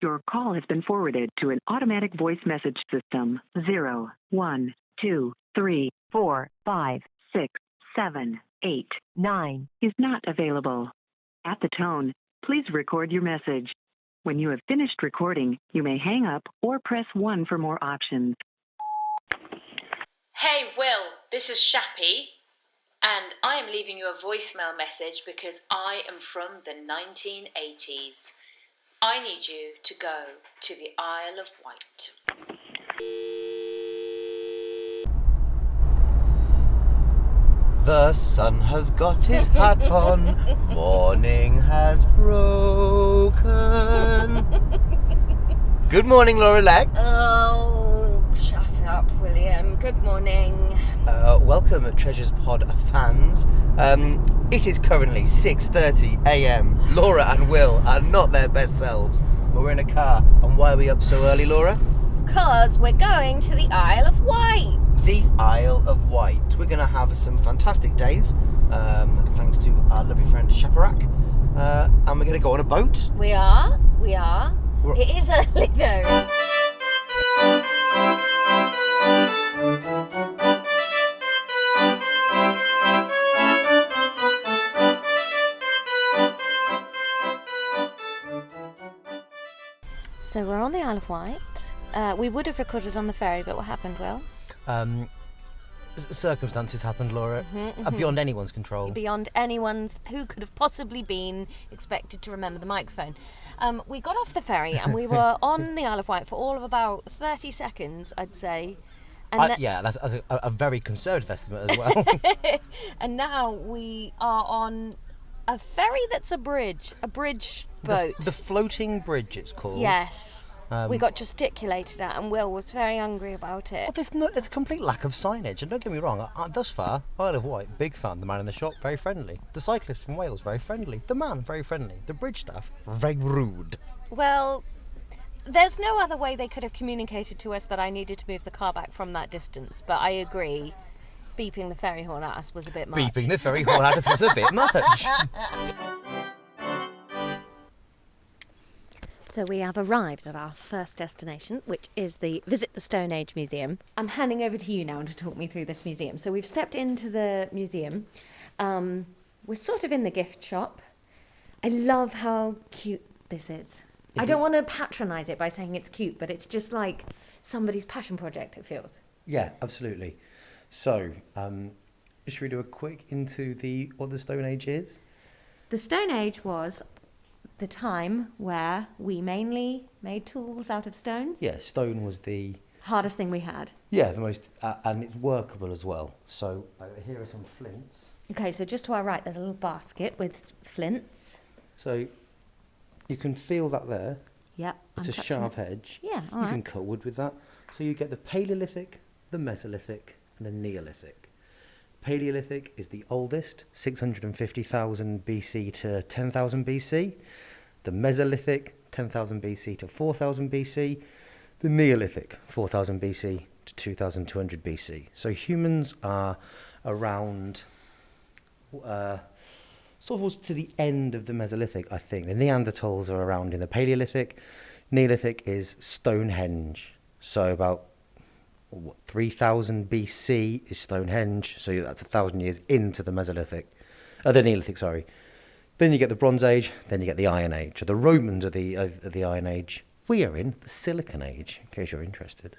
Your call has been forwarded to an automatic voice message system. 0, 1, 2, 3, 4, 5, 6, 7, 8, 9 is not available. At the tone, please record your message. When you have finished recording, you may hang up or press 1 for more options. Hey Will, this is Shappy, and I am leaving you a voicemail message because I am from the 1980s. I need you to go to the Isle of Wight. The sun has got his hat on, morning has broken. Good morning, Laura Lex. Oh, shut up, William. Good morning. Welcome, Treasures Pod fans. It is currently 6:30 a.m. Laura and Will are not their best selves, but we're in a car. And why are we up so early, Laura? Because we're going to the Isle of Wight. The Isle of Wight. We're going to have some fantastic days, thanks to our lovely friend Shaparak. And we're going to go on a boat. We are. It is early though. So we're on the Isle of Wight. We would have recorded on the ferry, but what happened, Will? Circumstances happened, Laura, beyond anyone's control. Beyond anyone's, who could have possibly been expected to remember the microphone. We got off the ferry and we were on the Isle of Wight for all of about 30 seconds, I'd say. And that's a very conservative estimate as well. And now we are on a ferry that's a bridge boat. The floating bridge, it's called. Yes. We got gesticulated at and Will was very angry about it. Well, there's a complete lack of signage, and don't get me wrong, thus far, Isle of Wight, big fan. The man in the shop, very friendly. The cyclist from Wales, very friendly. The man, very friendly. The bridge staff, very rude. Well, there's no other way they could have communicated to us that I needed to move the car back from that distance, but I agree, beeping the ferry horn at us was a bit much. Beeping the ferry horn at us was a bit much. So we have arrived at our first destination, which is the Visit the Stone Age Museum. I'm handing over to you now to talk me through this museum. So we've stepped into the museum. We're sort of in the gift shop. I love how cute this is. I don't want to patronise it by saying it's cute, but it's just like somebody's passion project, it feels. Yeah, absolutely. So, should we do a quick into what the Stone Age is? The Stone Age was the time where we mainly made tools out of stones. Yeah, stone was the hardest thing we had. Yeah, the most, and it's workable as well. So here are some flints. Okay, so just to our right, there's a little basket with flints. So you can feel that there. Yep, it's a sharp edge. Yeah, all right. You can cut wood with that. So you get the Paleolithic, the Mesolithic, and the Neolithic. Paleolithic is the oldest, 650,000 BC to 10,000 BC. The Mesolithic, 10,000 BC to 4,000 BC. The Neolithic, 4,000 BC to 2,200 BC. So humans are around, sort of to the end of the Mesolithic, I think. The Neanderthals are around in the Paleolithic. Neolithic is Stonehenge. So about 3,000 BC is Stonehenge, so that's 1,000 years into the Mesolithic, the Neolithic, sorry. Then you get the Bronze Age, then you get the Iron Age. So the Romans are the Iron Age. We are in the Silicon Age, in case you're interested.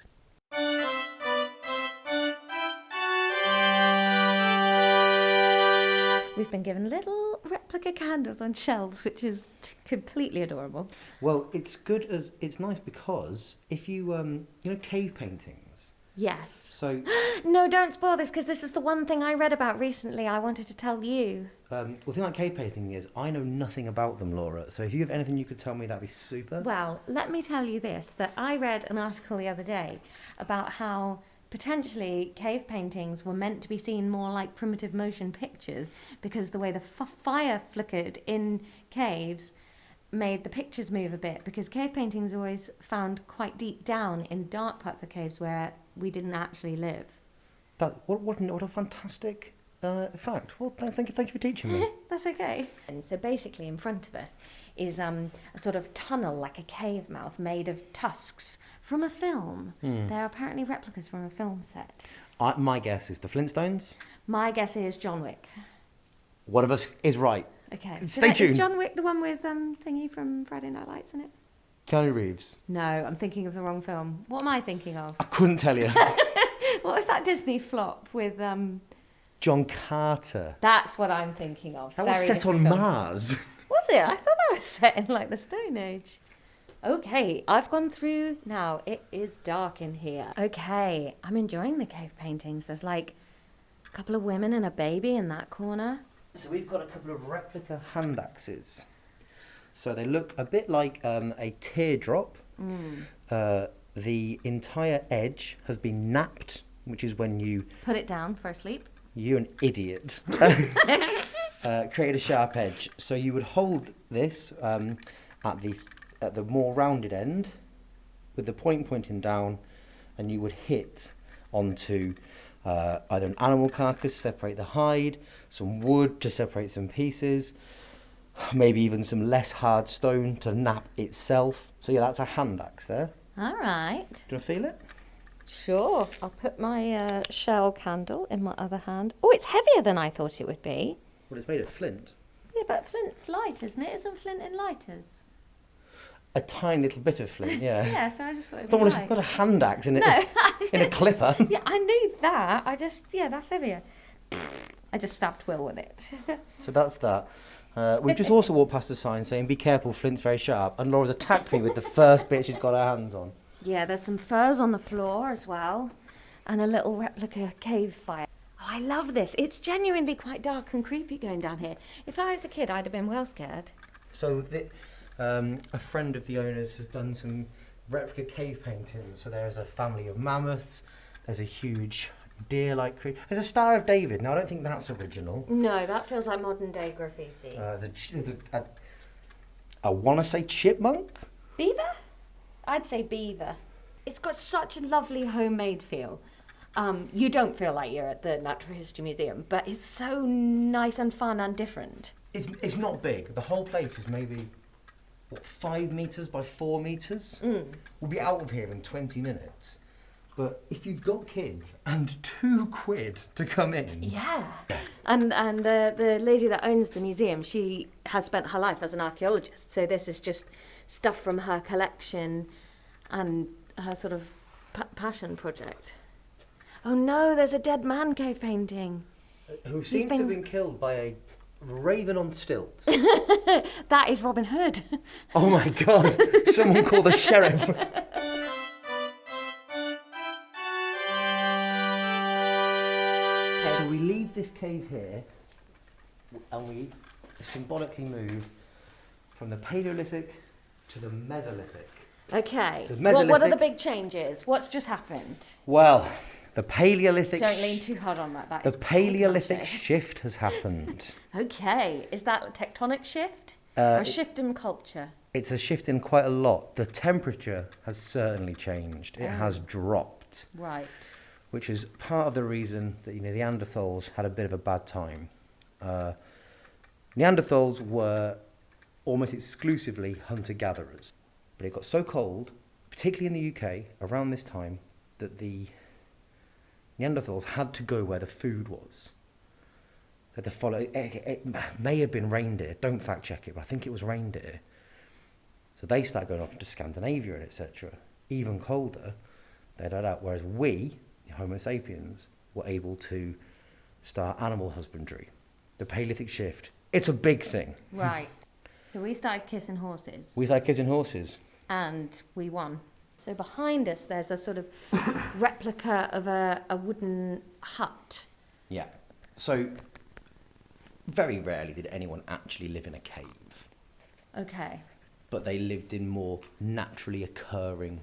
We've been given little replica candles on shelves, which is completely adorable. Well, it's nice because if you cave paintings. Yes. So. No, don't spoil this, because this is the one thing I read about recently I wanted to tell you. The thing about cave painting is I know nothing about them, Laura. So if you have anything you could tell me, that'd be super. Well, let me tell you this, that I read an article the other day about how potentially cave paintings were meant to be seen more like primitive motion pictures because the way the fire flickered in caves made the pictures move a bit, because cave paintings are always found quite deep down in dark parts of caves where we didn't actually live. What a fantastic fact. Well, thank you for teaching me. That's okay. And so basically in front of us is a sort of tunnel, like a cave mouth, made of tusks from a film. They're apparently replicas from a film set. My guess is the Flintstones. My guess is John Wick. One of us is right. Okay. Stay tuned. Is John Wick the one with thingy from Friday Night Lights in it? Keanu Reeves. No, I'm thinking of the wrong film. What am I thinking of? I couldn't tell you. What was that Disney flop with... John Carter. That's what I'm thinking of. That was Very set on different film. Mars. Was it? I thought that was set in like the Stone Age. Okay, I've gone through now. It is dark in here. Okay, I'm enjoying the cave paintings. There's like a couple of women and a baby in that corner. So we've got a couple of replica hand axes. So they look a bit like a teardrop. The entire edge has been napped, which is when you... Put it down for a sleep. You an idiot. Created a sharp edge. So you would hold this at the more rounded end with the point pointing down, and you would hit onto either an animal carcass to separate the hide, some wood to separate some pieces, maybe even some less hard stone to nap itself. So yeah, that's a hand axe there. All right. Do you want to feel it? Sure. I'll put my shell candle in my other hand. Oh, it's heavier than I thought it would be. Well, it's made of flint. Yeah, but flint's light, isn't it? Isn't flint in lighters? A tiny little bit of flint, yeah. Yeah, so I just thought it It's would not, be light. not a hand axe in it. No. In a clipper. Yeah, I knew that. That's heavier. I just stabbed Will with it. So that's that. We've just also walked past a sign saying, "Be careful, flint's very sharp." And Laura's attacked me with the first bit she's got her hands on. Yeah, there's some furs on the floor as well, and a little replica cave fire. Oh, I love this. It's genuinely quite dark and creepy going down here. If I was a kid, I'd have been well scared. So a friend of the owners has done some replica cave paintings. So there's a family of mammoths. There's a huge deer-like creature. There's a Star of David. Now, I don't think that's original. No, that feels like modern day graffiti. I want to say chipmunk. Beaver? I'd say beaver. It's got such a lovely homemade feel. You don't feel like you're at the Natural History Museum, but it's so nice and fun and different. It's not big. The whole place is maybe 5 meters by 4 meters. We'll be out of here in 20 minutes. But if you've got kids and £2 to come in... Yeah. And the lady that owns the museum, she has spent her life as an archaeologist. So this is just stuff from her collection and her sort of passion project. Oh no, there's a dead man cave painting. Who seems to have been killed by a raven on stilts. That is Robin Hood. Oh my God, someone call the sheriff. So we leave this cave here and we symbolically move from the Paleolithic to the Mesolithic. Okay. The What are the Mesolithic- big changes? What's just happened? Well, the Paleolithic... Don't lean too hard on that. The Paleolithic Shift has happened. Okay. Is that a tectonic shift? Or a shift in culture? It's a shift in quite a lot. The temperature has certainly changed. It has dropped. Right. Which is part of the reason that the Neanderthals had a bit of a bad time. Neanderthals were almost exclusively hunter-gatherers. But it got so cold, particularly in the UK, around this time, that the Neanderthals had to go where the food was. They had to follow. It may have been reindeer. Don't fact check it, but I think it was reindeer. So they started going off into Scandinavia and etc. Even colder, they died out. Whereas we, Homo sapiens, were able to start animal husbandry. The Paleolithic Shift. It's a big thing. Right. So we started kissing horses. We started kissing horses. And we won. So behind us, there's a sort of replica of a wooden hut. Yeah. So very rarely did anyone actually live in a cave. Okay. But they lived in more naturally occurring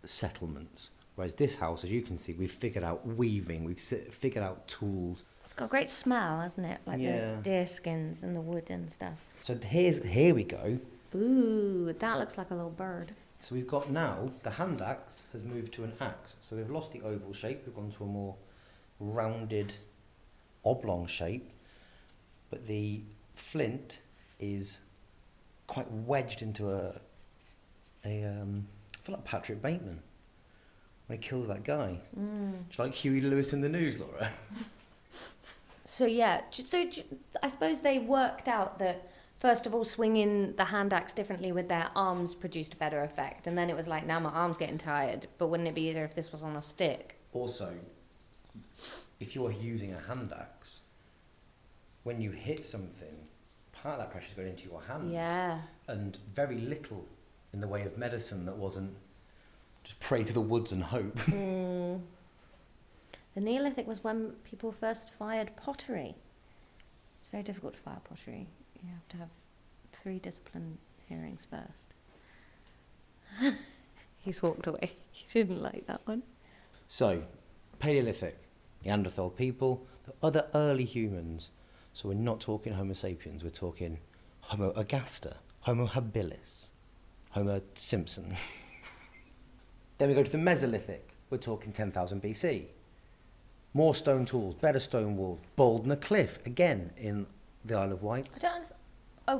settlements. Whereas this house, as you can see, we've figured out weaving, we've figured out tools. It's got a great smell, hasn't it? Like Yeah. the deer skins and the wood and stuff. So here we go. Ooh, that looks like a little bird. So we've got now, the hand axe has moved to an axe. So we've lost the oval shape, we've gone to a more rounded, oblong shape. But the flint is quite wedged into I feel like Patrick Bateman when he kills that guy. Do you like Huey Lewis in the News, Laura? So yeah, I suppose they worked out that first of all, swinging the hand axe differently with their arms produced a better effect, and then it was like, now my arm's getting tired, but wouldn't it be easier if this was on a stick? Also, if you're using a hand axe, when you hit something, part of that pressure is going into your hand. Yeah. And very little in the way of medicine that wasn't just pray to the woods and hope. The Neolithic was when people first fired pottery. It's very difficult to fire pottery. You have to have 3 discipline hearings first. He's walked away. He didn't like that one. So, Paleolithic, Neanderthal people, the other early humans. So we're not talking Homo sapiens, we're talking Homo ergaster, Homo habilis, Homo Simpson. Then we go to the Mesolithic, we're talking 10,000 BC. More stone tools, better stone walls, Baldner Cliff, again in the Isle of Wight.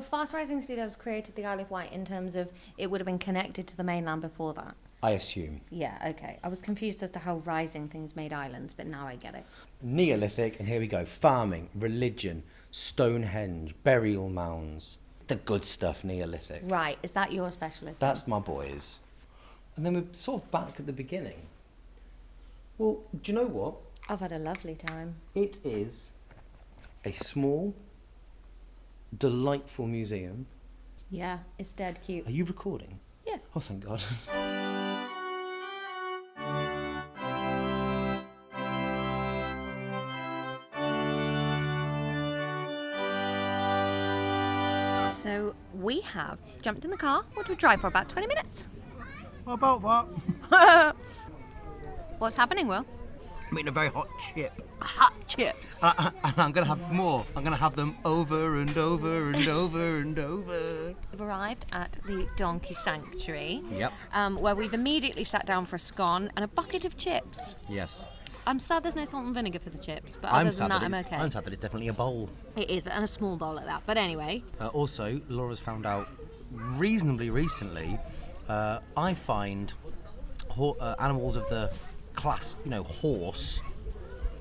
Fast rising sea levels created the Isle of Wight in terms of it would have been connected to the mainland before that. I assume. Yeah, okay. I was confused as to how rising things made islands, but now I get it. Neolithic, and here we go, farming, religion, Stonehenge, burial mounds. The good stuff, Neolithic. Right, is that your specialism? That's my boys. And then we're sort of back at the beginning. Well, do you know what? I've had a lovely time. It is a small, delightful museum. Yeah, it's dead cute. Are you recording? Yeah. Oh, thank God. So we have jumped in the car, which will drive for about 20 minutes. About that. What's happening, Will? I'm eating a very hot chip. A hot chip. And I'm going to have more. I'm going to have them over and over and over and over. We've arrived at the Donkey Sanctuary. Yep. Where we've immediately sat down for a scone and a bucket of chips. Yes. I'm sad there's no salt and vinegar for the chips, but I'm other than that, I'm sad okay. I'm sad that it's definitely a bowl. It is, and a small bowl at that. But anyway. Also, Laura's found out reasonably recently, I find animals of the class, horse,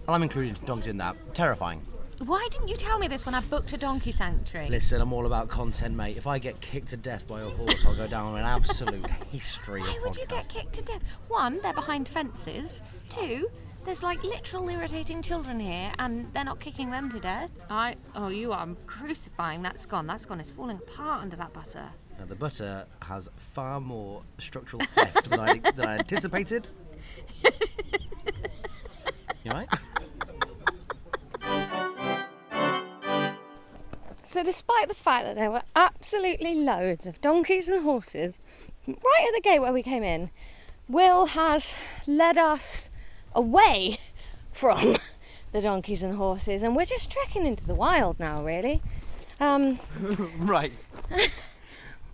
and I'm including dogs in that, terrifying. Why didn't you tell me this when I booked a donkey sanctuary? Listen, I'm all about content, mate. If I get kicked to death by a horse, I'll go down in an absolute history of Why would you get kicked to death? 1, they're behind fences. 2, there's literal irritating children here and they're not kicking them to death. You are crucifying that scone. That scone is falling apart under that butter. Now, the butter has far more structural heft than I anticipated. You right? So despite the fact that there were absolutely loads of donkeys and horses right at the gate where we came in, Will has led us away from the donkeys and horses, and we're just trekking into the wild now, really. Right.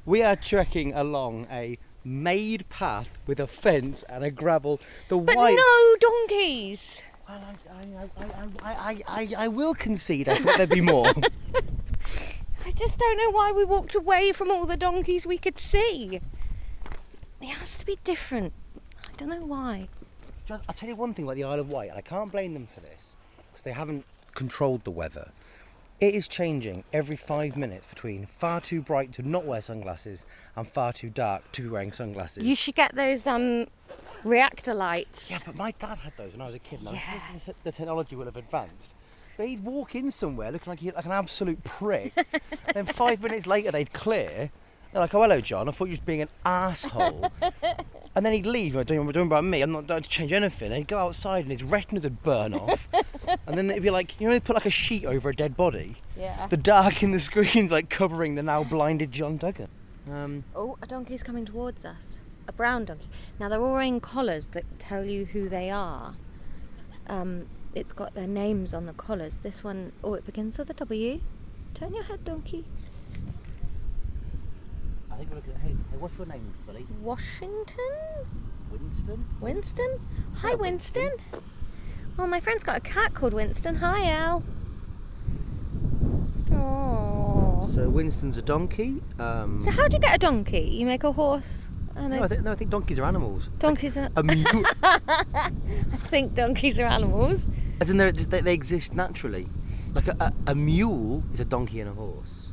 We are trekking along a made path with a fence and a gravel. But no donkeys! Well, I will concede. I thought there'd be more. I just don't know why we walked away from all the donkeys we could see. It has to be different. I don't know why. I'll tell you one thing about the Isle of Wight, and I can't blame them for this, because they haven't controlled the weather. It is changing every 5 minutes between far too bright to not wear sunglasses and far too dark to be wearing sunglasses. You should get those reactor lights. Yeah, but my dad had those when I was a kid, and Yeah. I'm sure the technology will have advanced. But he'd walk in somewhere looking like an absolute prick. Then 5 minutes later they'd clear. They're like, "Oh, hello, John. I thought you were just being an asshole." And then he'd leave. Don't about me. I'm not going to change anything. And he'd go outside and his retinas would burn off. And then it'd be like, they put a sheet over a dead body. Yeah. The dark in the screen's covering the now blinded John Duggan. Oh, a donkey's coming towards us. A brown donkey. Now they're all wearing collars that tell you who they are. It's got their names on the collars. This one, it begins with a W. Turn your head, donkey. I think we're looking at, hey, what's your name, buddy? Washington? Winston? Winston? Hi, Winston. Oh, my friend's got a cat called Winston. Hi, Al. Oh. So Winston's a donkey. So how do you get a donkey? You make a horse and I think donkeys are animals. donkeys are... A mule, I think donkeys are animals. as in they exist naturally. Like a mule is a donkey and a horse.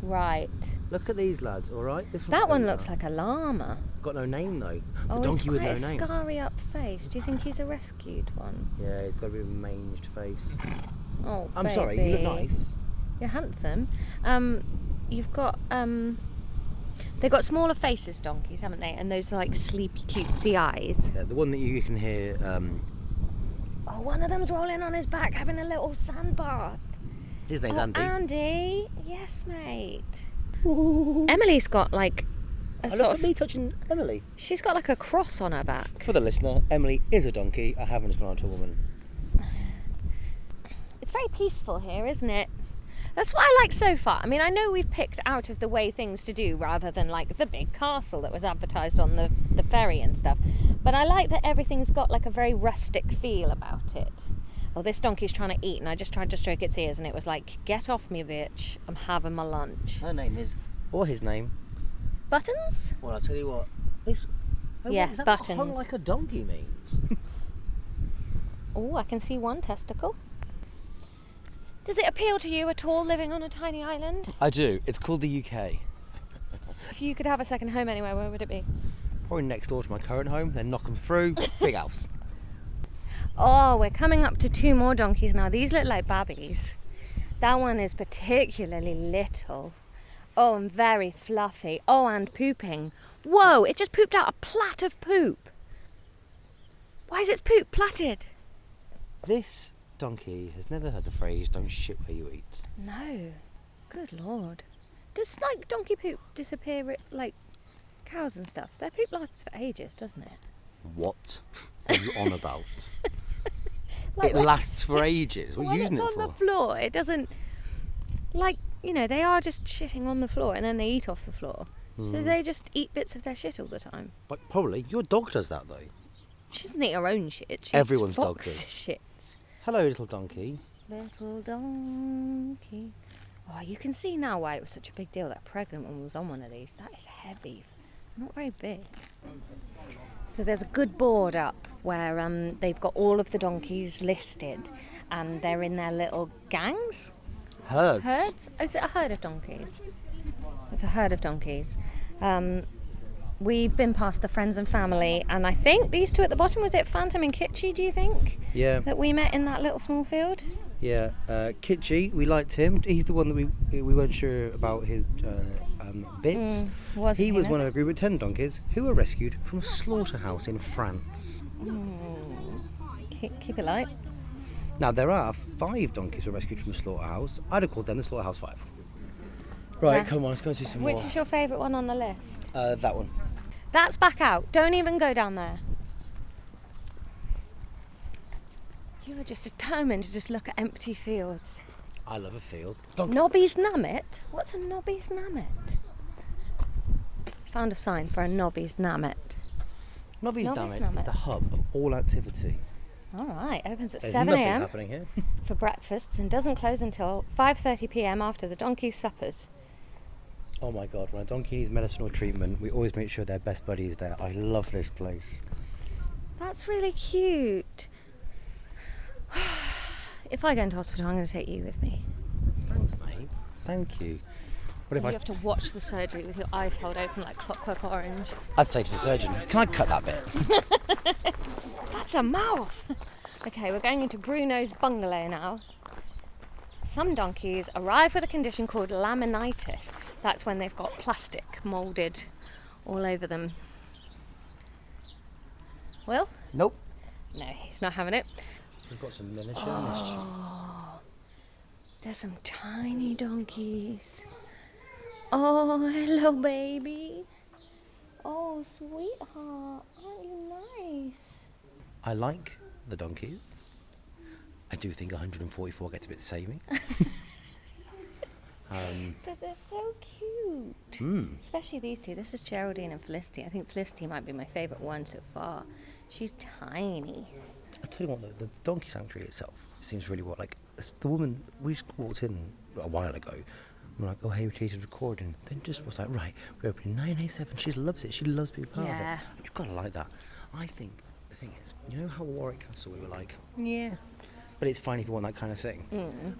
Right. Look at these lads, all right? That one looks like a llama. Got no name though. Oh, The donkey he's with quite no a name. scarry up face. Do you think he's a rescued one? Yeah, he's got a bit of a manged face. Oh, I'm sorry, you look baby. nice. You're handsome. You've got they've got smaller faces, donkeys, haven't they? And those like sleepy, cutesy eyes. Yeah, the one that you can hear. Oh, one of them's rolling on his back, having a little sand bath. His name's Andy. Andy, yes, mate. Emily's got like a Look sort at of. me touching Emily. She's got like a cross on her back. For the listener, Emily is a donkey. I haven't just gone on to a woman. It's very peaceful here, isn't it? That's what I like so far. I mean, I know we've picked out of the way things to do rather than like the big castle that was advertised on the ferry and stuff. But I like that everything's got like a very rustic feel about it. Oh, this donkey's trying to eat and I just tried to stroke its ears and it was like, get off me, bitch. I'm having my lunch. Her name is, or his name. Buttons? Well, I'll tell you what. This. Oh, Yeah, what, is that buttons. What hung like a donkey means? Oh, I can see one testicle. Does it appeal to you at all living on a tiny island? I do. It's called the UK. If you could have a second home anywhere, where would it be? Probably next door to my current home. Then knock them through. Big house. Oh, we're coming up to 2 more donkeys now. These look like babbies. That one is particularly little. Oh, and very fluffy. Oh, and pooping. Whoa, it just pooped out a plat of poop. Why is its poop platted? This donkey has never heard the phrase "don't shit where you eat." No. Good Lord. Does, like, donkey poop disappear like cows and stuff? Their poop lasts for ages, doesn't it? What are you on about? Like It lasts for ages. What are you when using it's it on for? the floor, it doesn't, like, you know, they are just shitting on the floor and then they eat off the floor. So they just eat bits of their shit all the time. But probably your dog does that though. She doesn't eat her own shit. She Everyone's eats dog fox does. shits. Hello, little donkey. Little donkey. Oh, you can see now why it was such a big deal that a pregnant woman was on one of these. That is heavy. Not very big. So there's a good board up where they've got all of the donkeys listed and they're in their little gangs. Herds. Herds? Is it a herd of donkeys? It's a herd of donkeys. We've been past the friends and family, and I think these 2 at the bottom, was it Phantom and Kitschy, do you think? Yeah. That we met in that little small field? Yeah. Kitschy, we liked him. He's the one that we weren't sure about his bits. He was one of a group of 10 donkeys who were rescued from a slaughterhouse in France. Keep it light. Now, there are 5 donkeys who were rescued from the slaughterhouse. I'd have called them the Slaughterhouse 5. Right, Yeah. come on, let's go see some Which more. is your favourite one on the list? That one. That's back out. Don't even go down there. You were just determined to just look at empty fields. I love a field. Donkey. Nobby's Nammet? What's a Nobby's Nammet? Found a sign for a Nobby's Nammet. Nobby's Nobby's Damn It Nammet. is the hub of all activity. All right, opens at There's 7 nothing a.m. happening here. for breakfasts and doesn't close until 5:30 p.m. after the donkey's suppers. Oh my god, when a donkey needs medicine or treatment, we always make sure their best buddy is there. I love this place. That's really cute. If I go into hospital, I'm going to take you with me. Thanks, mate. Thank you. What if You have to watch the surgery with your eyes held open like Clockwork Orange. I'd say to the surgeon, can I cut that bit? That's a mouth! Okay, we're going into Bruno's bungalow now. Some donkeys arrive with a condition called laminitis. That's when they've got plastic moulded all over them. Will? Nope. No, he's not having it. We've got some miniature There's some tiny donkeys. Oh, hello, baby. Oh, sweetheart, aren't you nice? I like the donkeys. I do think 144 gets a bit samey. But they're so cute. Especially these 2. This is Geraldine and Felicity. I think Felicity might be my favourite one so far. She's tiny. I'll tell you what, the donkey sanctuary itself seems really well. Like, the woman, we just walked in a while ago, I'm like, oh, hey, we created recording. Then just was like, right, we're opening 987. She loves it. She loves being part of it. You've got to like that. I think the thing is, you know how Warwick Castle we were like, yeah, but it's fine if you want that kind of thing.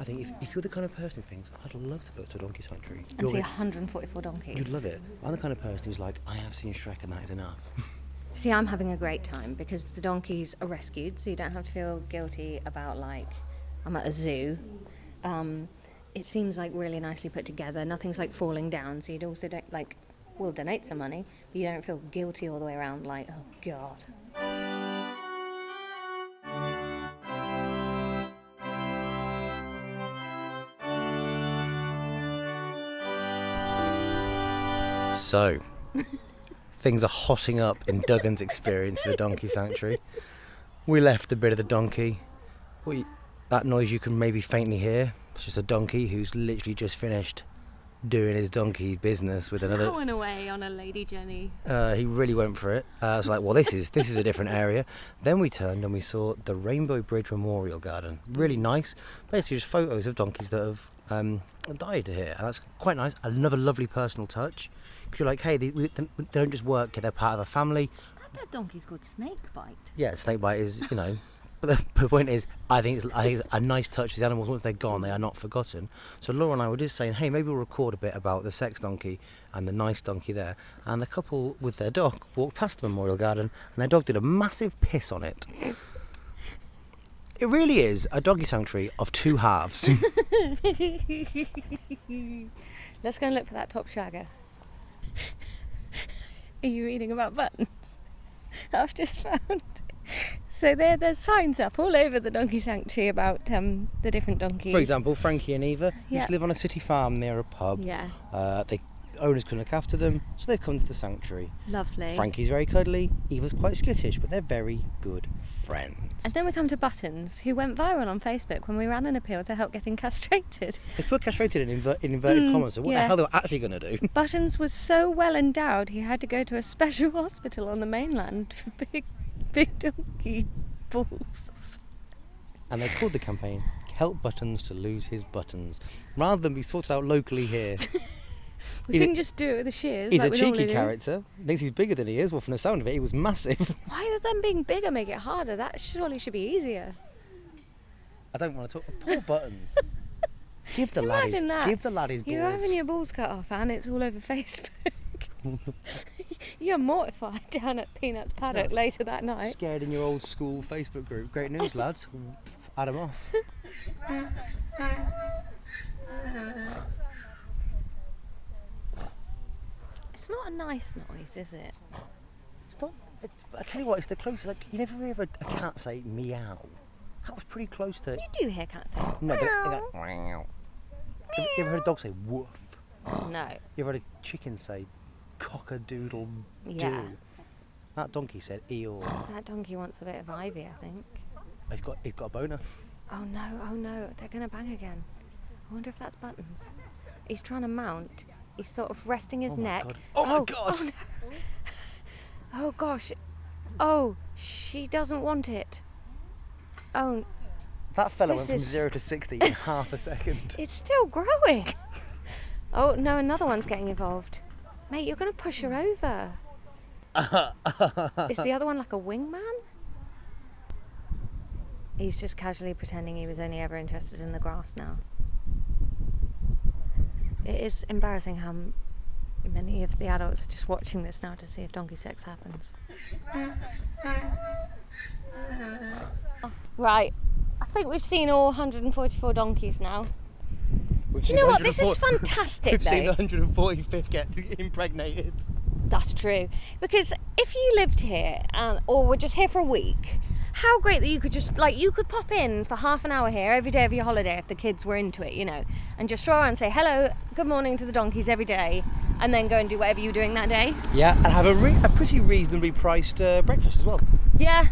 I think if you're the kind of person who thinks, I'd love to go to a donkey sanctuary. And see 144 donkeys. You'd love it. I'm the kind of person who's like, I have seen Shrek and that is enough. See, I'm having a great time because the donkeys are rescued, so you don't have to feel guilty about, like, I'm at a zoo. It seems like really nicely put together. Nothing's like falling down, so you'd also don't like. We'll donate some money, but you don't feel guilty all the way around. Like, oh god. So, things are hotting up in Duggan's experience of the donkey sanctuary. We left a bit of the donkey. That noise you can maybe faintly hear. It's just a donkey who's literally just finished doing his donkey business with another. Going away on a lady Jenny. He really went for it. I was like, well, this is a different area. Then we turned and we saw the Rainbow Bridge Memorial Garden. Really nice. Basically, just photos of donkeys that have died here. And that's quite nice. Another lovely personal touch. Because you're like, hey, they don't just work. They're part of a family. That donkey's called Snakebite. Yeah, Snakebite is, you know. But the point is, I think it's a nice touch. These animals, once they're gone, they are not forgotten. So Laura and I were just saying, hey, maybe we'll record a bit about the sex donkey and the nice donkey there. And a couple with their dog walked past the memorial garden, and their dog did a massive piss on it. It really is a doggy sanctuary of two halves. Let's go and look for that top shagger. Are you reading about buttons? I've just found. So there's signs up all over the donkey sanctuary about the different donkeys. For example, Frankie and Eva Yeah. used to live on a city farm near a pub. Yeah. Owners couldn't look after them, so they've come to the sanctuary. Lovely. Frankie's very cuddly, Eva's quite skittish, but they're very good friends. And then we come to Buttons, who went viral on Facebook when we ran an appeal to help getting castrated. They put castrated in inverted commas, so what the hell they were actually going to do? Buttons was so well endowed he had to go to a special hospital on the mainland for big donkey balls. And they called the campaign, Help Buttons to Lose His Buttons, rather than be sorted out locally here. We couldn't just do it with the shears. He's like a we cheeky normally do. character. Thinks he's bigger than he is. Well, from the sound of it, he was massive. Why does them being bigger make it harder? That surely should be easier. I don't want to talk. Poor Buttons. Give the Imagine that. Give the laddies balls. You're having your balls cut off and it's all over Facebook. You're mortified down at Peanut's paddock later that night. Scared in your old school Facebook group. Great news, lads. Add them off. It's not a nice noise, is it? It's not. I tell you what, it's the closest. Like you never hear a cat say meow. That was pretty close to. You do hear cats say No, they meow. go meow. You ever heard a dog say woof? No. You ever heard a chicken say cock-a-doodle doo? Yeah. That donkey said eeyore. That donkey wants a bit of ivy, I think. He's got a boner. Oh no, they're going to bang again. I wonder if that's Buttons. He's trying to mount. He's sort of resting his Oh my neck. God. Oh my God. Oh, no. Oh gosh. Oh, she doesn't want it. Oh, That fella This went from is- 0 to 60 in half a second. it's still growing. Oh no, another one's getting involved. Mate, you're going to push her over. Is the other one like a wingman? He's just casually pretending he was only ever interested in the grass now. It is embarrassing how many of the adults are just watching this now to see if donkey sex happens. Right, I think we've seen all 144 donkeys now. We've Do seen you know what? 140 This is fantastic, We've seen though. the 145th get impregnated. That's true. Because if you lived here or were just here for a week, how great that you could just, like, you could pop in for half an hour here every day of your holiday if the kids were into it, you know, and just stroll around and say hello, good morning to the donkeys every day, and then go and do whatever you're doing that day. Yeah, and have a pretty reasonably priced breakfast as well. Yeah.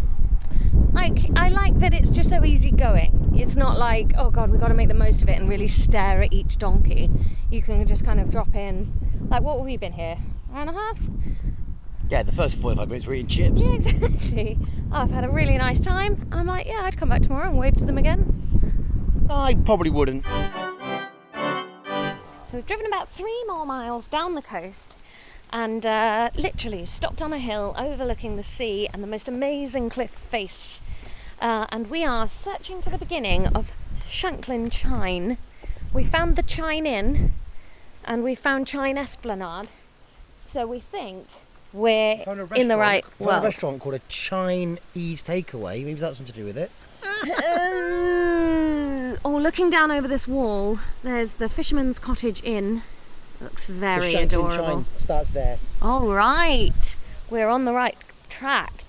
Like, I like that it's just so easy going. It's not like, oh God, we've got to make the most of it and really stare at each donkey. You can just kind of drop in. Like, what have we been here? Hour and a half? Yeah, the first 45 minutes we're eating chips. Yeah, exactly. I've had a really nice time. And I'm like, yeah, I'd come back tomorrow and wave to them again. I probably wouldn't. So we've driven about 3 more miles down the coast and literally stopped on a hill overlooking the sea and the most amazing cliff face. And we are searching for the beginning of Shanklin Chine. We found the Chine Inn and we found Chine Esplanade. So we think we're in the right world. Found a restaurant called a Chinese Takeaway. Maybe that's something to do with it. Oh, looking down over this wall, there's the Fisherman's Cottage Inn. Looks very adorable. Chine starts there. All right, we're on the right track.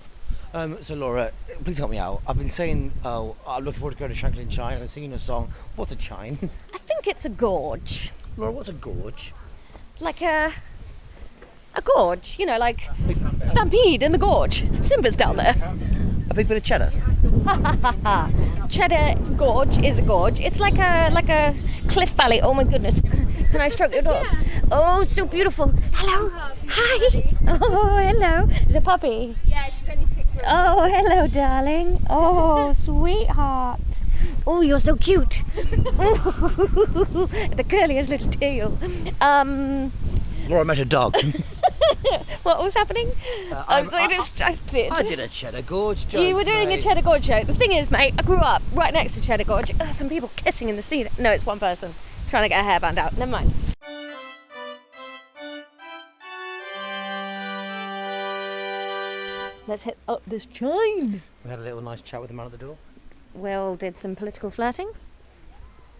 So Laura, please help me out. I've been saying, I'm looking forward to going to Shanklin Chine and singing a song. What's a chine? I think it's a gorge. Laura, what's a gorge? Like a gorge, you know, like Stampede in the gorge. Simba's down there. A big bit of cheddar. Cheddar Gorge is a gorge. It's like a cliff valley. Oh my goodness. Can I stroke your dog? Oh, it's so beautiful. Hello. Hi. Oh, hello. Is it Puppy? Yeah, she's only 6 months. Oh, hello, darling. Oh, sweetheart. Oh, you're so cute. The curliest little tail. Laura met a dog. What was happening? I'm so distracted. I did a cheddar gorge joke. You were doing mate. a Cheddar Gorge joke. The thing is, mate, I grew up right next to Cheddar Gorge. Some people kissing in the sea. No, it's one person trying to get a hairband out. Never mind. Let's hit up this chine. We had a little nice chat with the man at the door. Will did some political flirting.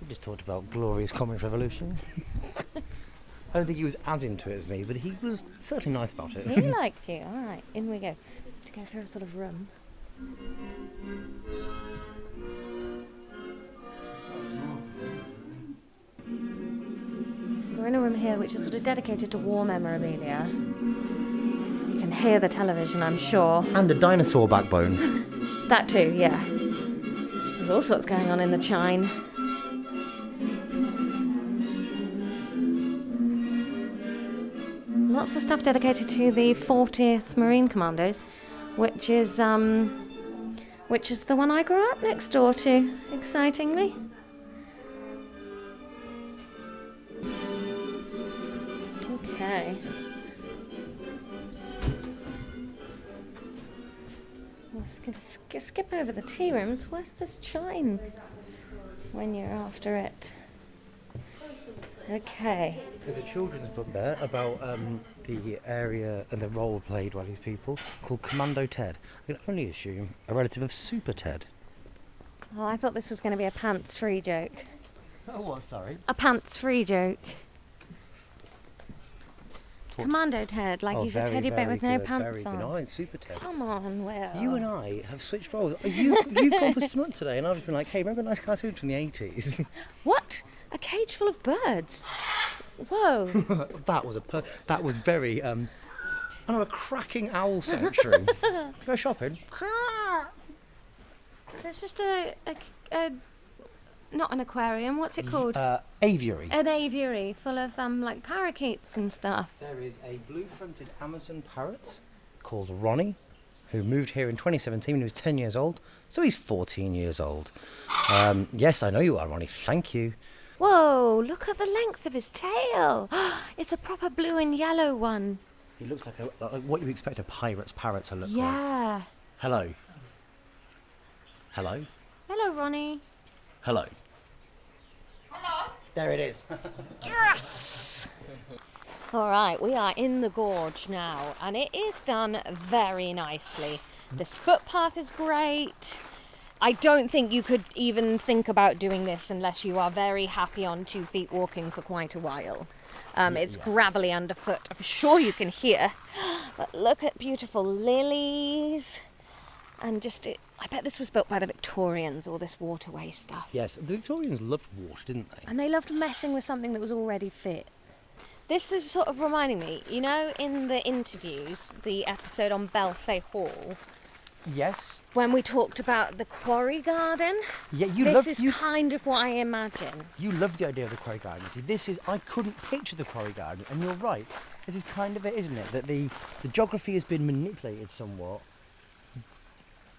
We just talked about glorious comic revolution. I don't think he was as into it as me, but he was certainly nice about it. He liked you. All right, in we go. To go through a sort of room. So we're in a room here which is sort of dedicated to war memorabilia. You can hear the television, I'm sure. And a dinosaur backbone. That too, yeah. There's all sorts going on in the chine. Lots of stuff dedicated to the 40th Marine Commandos, which is the one I grew up next door to, excitingly. Okay. Let's skip over the tea rooms. Where's this chine when you're after it? Okay. There's a children's book there about the area and the role played by these people called Commando Ted. I can only assume a relative of Super Ted. Oh, I thought this was going to be a pants-free joke. Oh, what? Sorry. A pants-free joke. Commando Ted, like he's a teddy bear with no pants on. Very good. Super Ted. Come on, Will. You and I have switched roles. You've gone for smut today, and I've just been like, hey, remember a nice cartoon from the 80s? What? A cage full of birds? Whoa. That was very, I know, a cracking owl sanctuary. Go shopping. There's just a not an aquarium, what's it called? Aviary. An aviary full of like parakeets and stuff. There is a blue-fronted Amazon parrot called Ronnie, who moved here in 2017 when he was 10 years old, so he's 14 years old. Yes, I know you are, Ronnie, thank you. Whoa, look at the length of his tail. It's a proper blue and yellow one. He looks like what you expect a pirate's parrot to look like. Yeah. Hello. Hello. Hello, Ronnie. Hello. Hello. There it is. Yes! All right, we are in the gorge now, and it is done very nicely. This footpath is great. I don't think you could even think about doing this unless you are very happy on 2 feet walking for quite a while. It's gravelly underfoot. I'm sure you can hear. But look at beautiful lilies. And I bet this was built by the Victorians, all this waterway stuff. Yes, the Victorians loved water, didn't they? And they loved messing with something that was already fit. This is sort of reminding me, you know, in the interviews, the episode on Belfay Hall, Yes. when we talked about the quarry garden. Yeah, This is kind of what I imagine. You love the idea of the quarry garden. See, I couldn't picture the quarry garden, and you're right. This is kind of it, isn't it? That the geography has been manipulated somewhat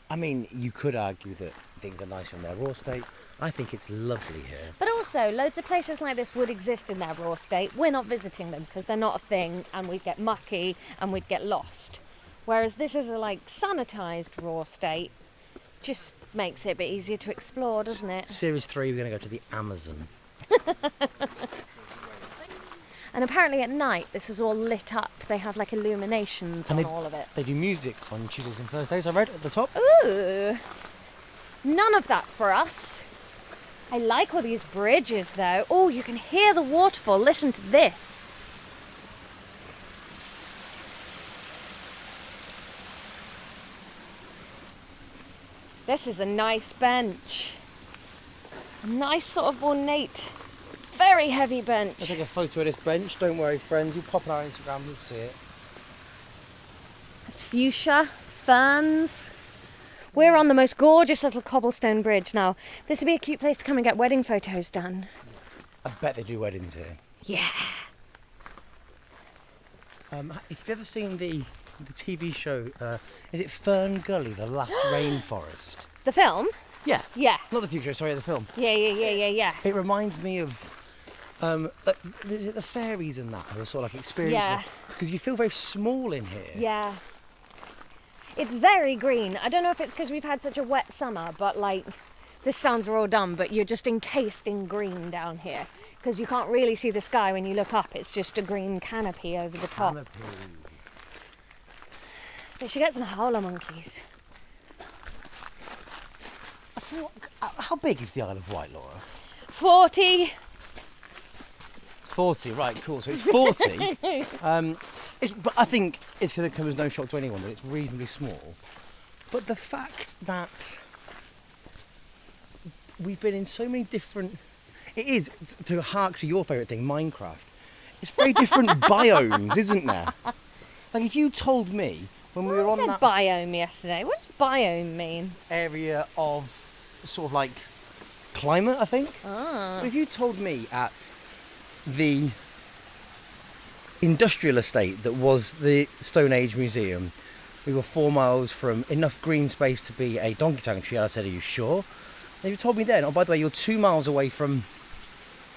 I mean, you could argue that things are nicer in their raw state. I think it's lovely here. But also, loads of places like this would exist in their raw state. We're not visiting them because they're not a thing, and we'd get mucky and we'd get lost. Whereas this is a sanitized raw state. Just makes it a bit easier to explore, doesn't it? Series 3, we're going to go to the Amazon. And apparently at night this is all lit up. They have illuminations on all of it. They do music on Tuesdays and Thursdays, I read at the top. Ooh. None of that for us. I like all these bridges though. Oh, you can hear the waterfall. Listen to this. This is a nice bench. A nice sort of ornate, very heavy bench. I'll take a photo of this bench. Don't worry, friends. You'll pop it on Instagram, you'll see it. There's fuchsia, ferns. We're on the most gorgeous little cobblestone bridge now. This would be a cute place to come and get wedding photos done. I bet they do weddings here. Yeah. If you've ever seen the TV show, is it Fern Gully, The Last Rainforest? The film? Yeah. Yeah. Not the TV show, sorry, the film. Yeah. It reminds me of the fairies and that who are sort of experiencing Yeah. it. Because you feel very small in here. Yeah. It's very green. I don't know if it's because we've had such a wet summer, but this sounds raw dumb, but you're just encased in green down here. Because you can't really see the sky when you look up. It's just a green canopy over the top. They should get some howler monkeys. I tell you what, how big is the Isle of Wight, Laura? 40. It's 40, right, cool. So it's 40. But I think it's going to come as no shock to anyone that it's reasonably small. But the fact that we've been in so many different... It is, to hark to your favourite thing, Minecraft. It's very different biomes, isn't there? If you told me when we were on that biome yesterday. What does biome mean? area of sort of climate, I think. Ah. But if you told me at the industrial estate that was the Stone Age Museum, we were 4 miles from enough green space to be a donkey sanctuary, I said, are you sure? And if you told me then, oh, by the way, you're 2 miles away from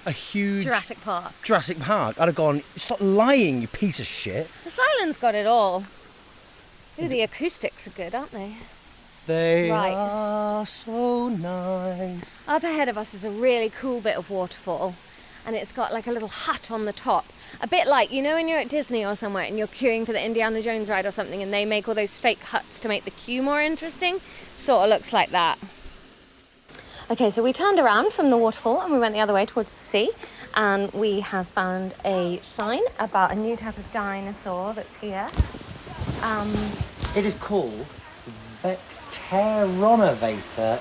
a huge... Jurassic Park. Jurassic Park. I'd have gone, stop lying, you piece of shit. The silence got it all. Ooh, the acoustics are good, aren't they? They Right. are so nice. Up ahead of us is a really cool bit of waterfall, and it's got a little hut on the top. A bit when you're at Disney or somewhere and you're queuing for the Indiana Jones ride or something and they make all those fake huts to make the queue more interesting. Sort of looks like that. Okay, so we turned around from the waterfall and we went the other way towards the sea, and we have found a sign about a new type of dinosaur that's here. It is called Pteronovator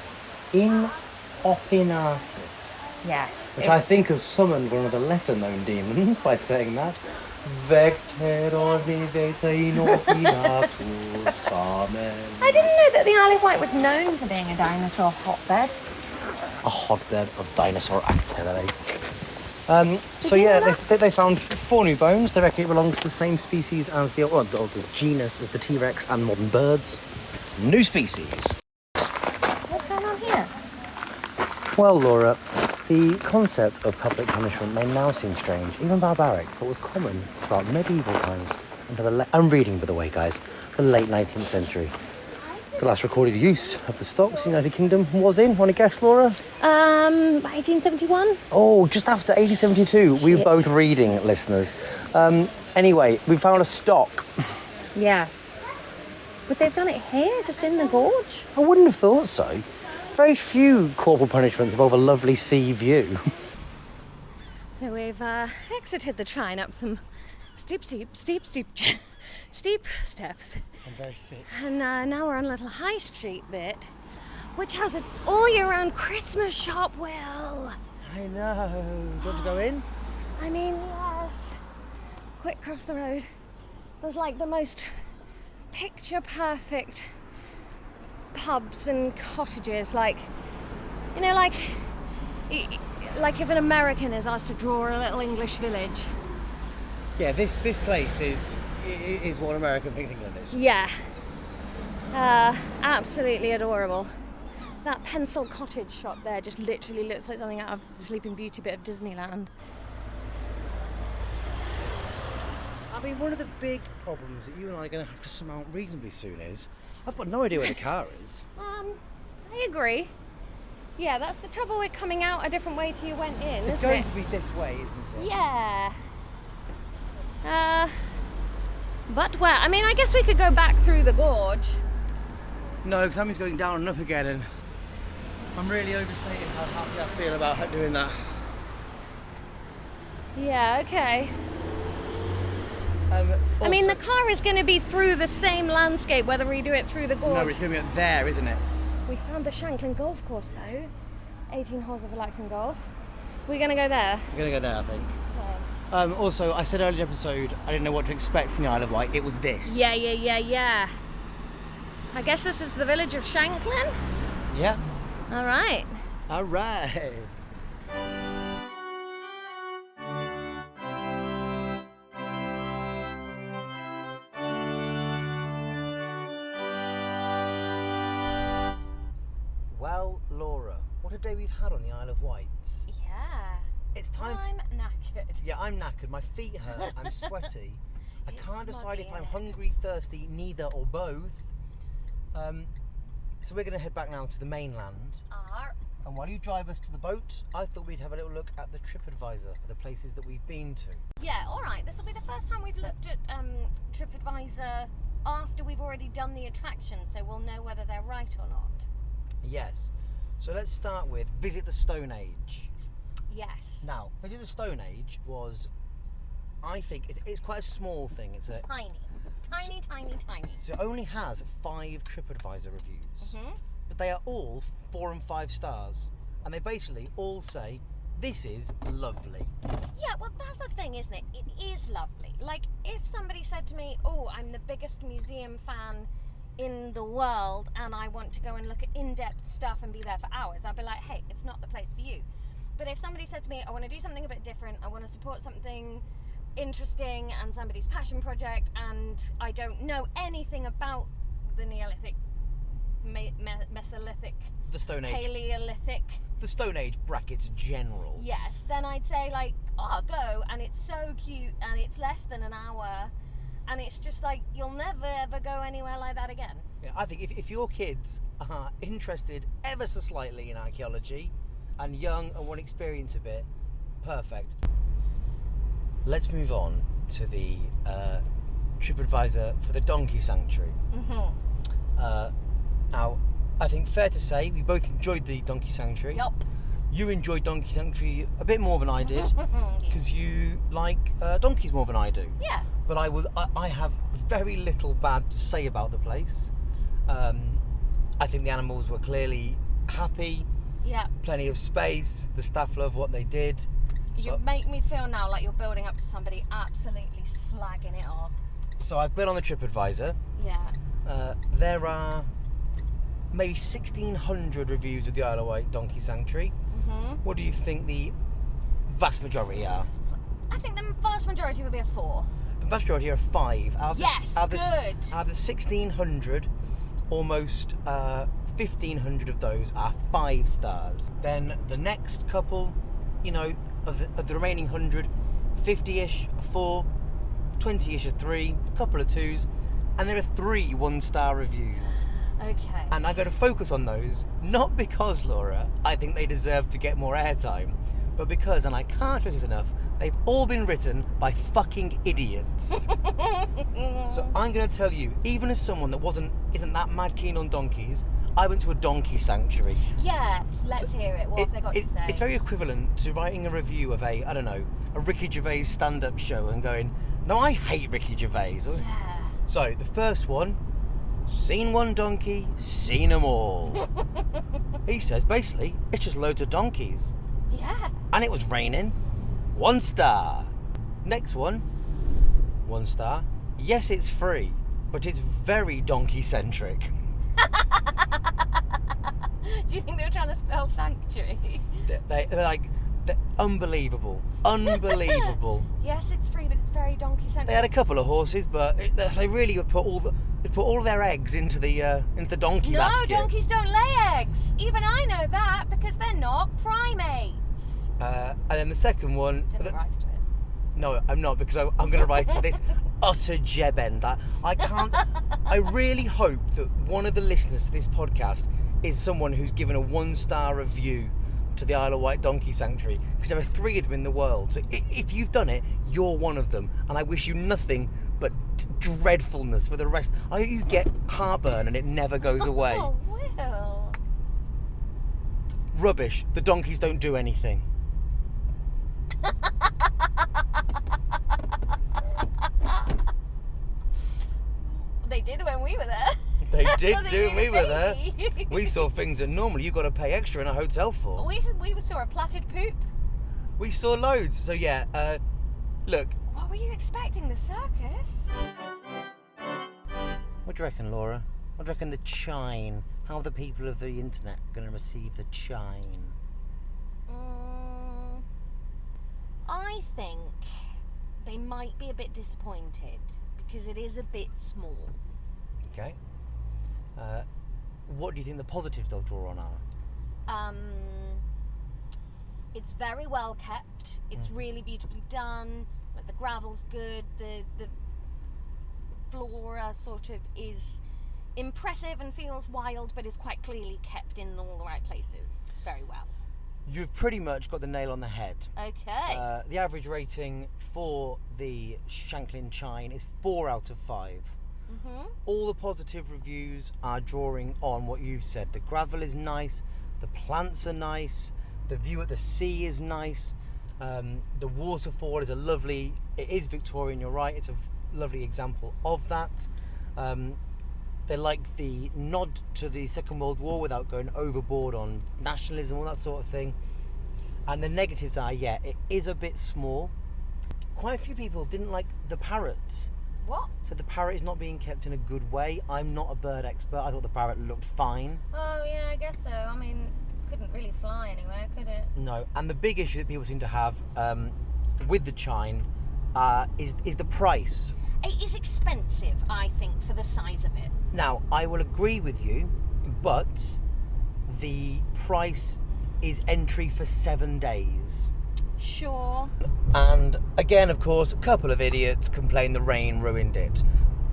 inopinatus. Yes. Which I think has summoned one of the lesser known demons by saying that. Pteronovator inopinatus. Amen. I didn't know that the Isle of Wight was known for being a dinosaur hotbed. A hotbed of dinosaur activity. They found 4 new bones. They reckon it belongs to the same species as the genus as the T-Rex and modern birds. New species. What's going on here? Well, Laura, the concept of public punishment may now seem strange, even barbaric, but was common throughout medieval times until I'm reading, by the way, guys, the late 19th century. The last recorded use of the stocks in the United Kingdom was in, want to guess, Laura? 1871? Oh, just after 1872. We were both reading, listeners. Anyway, we found a stock. Yes. But they've done it here, just in the gorge? I wouldn't have thought so. Very few corporal punishments involve a lovely sea view. So we've exited the shrine up some steep steps. I'm very fit. And now we're on a little high street bit, which has an all-year-round Christmas shop, Will. I know. Do you want to go in? I mean, yes. Quick, cross the road. There's the most picture-perfect pubs and cottages, like if an American is asked to draw a little English village. Yeah, this place is what American thinks England is. Yeah. Absolutely adorable. That pencil cottage shop there just literally looks like something out of the Sleeping Beauty bit of Disneyland. I mean, one of the big problems that you and I are going to have to surmount reasonably soon is I've got no idea where the car is. I agree. Yeah, that's the trouble with coming out a different way to you went in, It's isn't going it? to be this way, isn't it? Yeah. But where? I mean, I guess we could go back through the gorge. No, because Tammy's going down and up again, and I'm really overstating how happy I feel about doing that. Yeah, okay. I mean, the car is going to be through the same landscape whether we do it through the gorge. No, it's going to be up there, isn't it? We found the Shanklin golf course though. 18 holes of relaxing golf. We're going to go there. We're going to go there, I think. Okay. Also, I said earlier in the episode I didn't know what to expect from the Isle of Wight. It was this. Yeah. I guess this is the village of Shanklin? Yeah. All right. All right. Well, Laura, what a day we've had on the Isle of Wight. Yeah. It's time. I'm knackered. Yeah, I'm knackered. My feet hurt. I'm sweaty. I It's can't decide if smoggy, I'm innit? hungry, thirsty, neither or both. So we're going to head back now to the mainland. And while you drive us to the boat, I thought we'd have a little look at the TripAdvisor for the places that we've been to. Yeah, all right. This will be the first time we've looked at TripAdvisor after we've already done the attractions, so we'll know whether they're right or not. Yes. So let's start with Visit the Stone Age. Yes. Now, Visit the Stone Age was, I think, it's quite a small thing. It's Tiny. So it only has 5 TripAdvisor reviews. Mhm. But they are all 4 and 5 stars. And they basically all say, this is lovely. Yeah, well, that's the thing, isn't it? It is lovely. Like, if somebody said to me, oh, I'm the biggest museum fan in the world and I want to go and look at in-depth stuff and be there for hours, I'd be like, hey, it's not the place for you. But if somebody said to me, I want to do something a bit different, I want to support something interesting and somebody's passion project, and I don't know anything about the Neolithic, Mesolithic, The Stone Age. Paleolithic, The Stone Age brackets general. yes, then I'd say like, oh, go, and it's so cute and it's less than an hour and it's just like, you'll never ever go anywhere like that again. Yeah, I think if your kids are interested ever so slightly in archaeology and young and want to experience a bit, perfect. Let's move on to the TripAdvisor for the Donkey Sanctuary. Now, I think fair to say we both enjoyed the Donkey Sanctuary. Yup. You enjoyed Donkey Sanctuary a bit more than I did because you like donkeys more than I do. Yeah. But I have very little bad to say about the place. I think the animals were clearly happy. Yeah. Plenty of space. The staff love what they did. You make me feel now like you're building up to somebody absolutely slagging it off. So I've been on the TripAdvisor. Yeah. There are maybe 1,600 reviews of the Isle of Wight Donkey Sanctuary. What do you think the vast majority are? I think the vast majority would be a 4. The vast majority are 5. Out of Yes, out of good. Out of the 1,600, almost 1,500 of those are 5 stars. Then the next couple, you know, of the remaining 100, 50-ish, a 4, 20-ish, a 3, a couple of 2s, and there are 3 one-star reviews. Okay. And I'm going to focus on those, not because, Laura, I think they deserve to get more airtime, but because, and I can't stress this enough, they've all been written by fucking idiots. So I'm going to tell you, even as someone that isn't that mad keen on donkeys, I went to a donkey sanctuary. Yeah, let's hear it. What have they got to say? It's very equivalent to writing a review of a Ricky Gervais stand-up show and going, no, I hate Ricky Gervais. Yeah. So the first one, seen one donkey, seen them all. He says basically it's just loads of donkeys. Yeah. And it was raining. 1 star. Next one, 1 star. Yes, it's free, but it's very donkey centric. Do you think they were trying to spell sanctuary? They're like, Unbelievable. Yes, it's free, but it's very donkey-centric. They had a couple of horses, but they really would put all their eggs into the donkey basket. No, donkeys don't lay eggs. Even I know that because they're not primates. And then the second one. Didn't rise to it. No, I'm not, because I'm going to rise to this utter jeb end. I can't. I really hope that one of the listeners to this podcast is someone who's given a 1-star review to the Isle of Wight Donkey Sanctuary, because there are 3 of them in the world. So if you've done it, you're one of them, and I wish you nothing but dreadfulness for the rest. I hope you get heartburn and it never goes away. Oh, Will. Rubbish. The donkeys don't do anything. They did when we were there. They did do when we were there. We saw things that normally you've got to pay extra in a hotel for. We saw a plaited poop. We saw loads. So yeah, look. What were you expecting, the circus? What do you reckon, Laura? What do you reckon the chine? How are the people of the internet going to receive the chine? I think they might be a bit disappointed because it is a bit small. Okay. What do you think the positives they'll draw on are? It's very well kept. It's really beautifully done. Like the gravel's good. The flora sort of is impressive and feels wild, but is quite clearly kept in all the right places. Very well. You've pretty much got the nail on the head. Okay. The average rating for the Shanklin Chine is 4 out of 5. Mm-hmm. All the positive reviews are drawing on what you've said. The gravel is nice, the plants are nice, the view at the sea is nice, the waterfall is it is Victorian, you're right, it's a lovely example of that. They like the nod to the Second World War without going overboard on nationalism, all that sort of thing. And the negatives are, it is a bit small. Quite a few people didn't like the parrot. What? So the parrot is not being kept in a good way. I'm not a bird expert. I thought the parrot looked fine. Oh, yeah, I guess so. I mean, it couldn't really fly anywhere, could it? No. And the big issue that people seem to have with the chine is the price. It is expensive, I think, for the size of it. Now, I will agree with you, but the price is entry for 7 days. Sure. And again, of course, a couple of idiots complain the rain ruined it.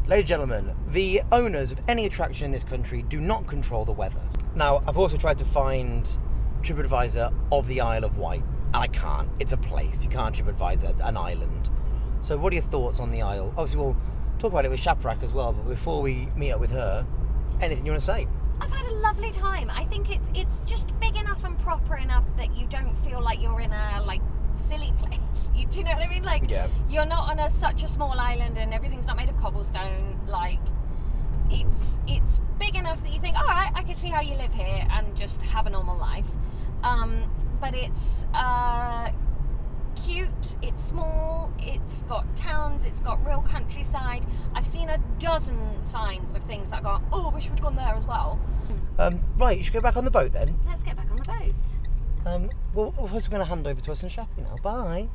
Ladies and gentlemen, the owners of any attraction in this country do not control the weather. Now, I've also tried to find TripAdvisor of the Isle of Wight, and I can't. It's a place. You can't TripAdvisor an island. So what are your thoughts on the Isle? Obviously, we'll talk about it with Shaparak as well, but before we meet up with her, anything you want to say? I've had a lovely time. I think it's just big enough and proper enough that you don't feel like you're in a, silly place. Do you know what I mean? You're not on such a small island and everything's not made of cobblestone. It's big enough that you think, all right, I can see how you live here and just have a normal life. But it's cute, it's small, it's got towns, it's got real countryside. I've seen a dozen signs of things that go, oh, I wish we'd gone there as well. Right, you should go back on the boat then. Let's get back on the boat. Well, first we're going to hand over to us and Shappy now. Bye.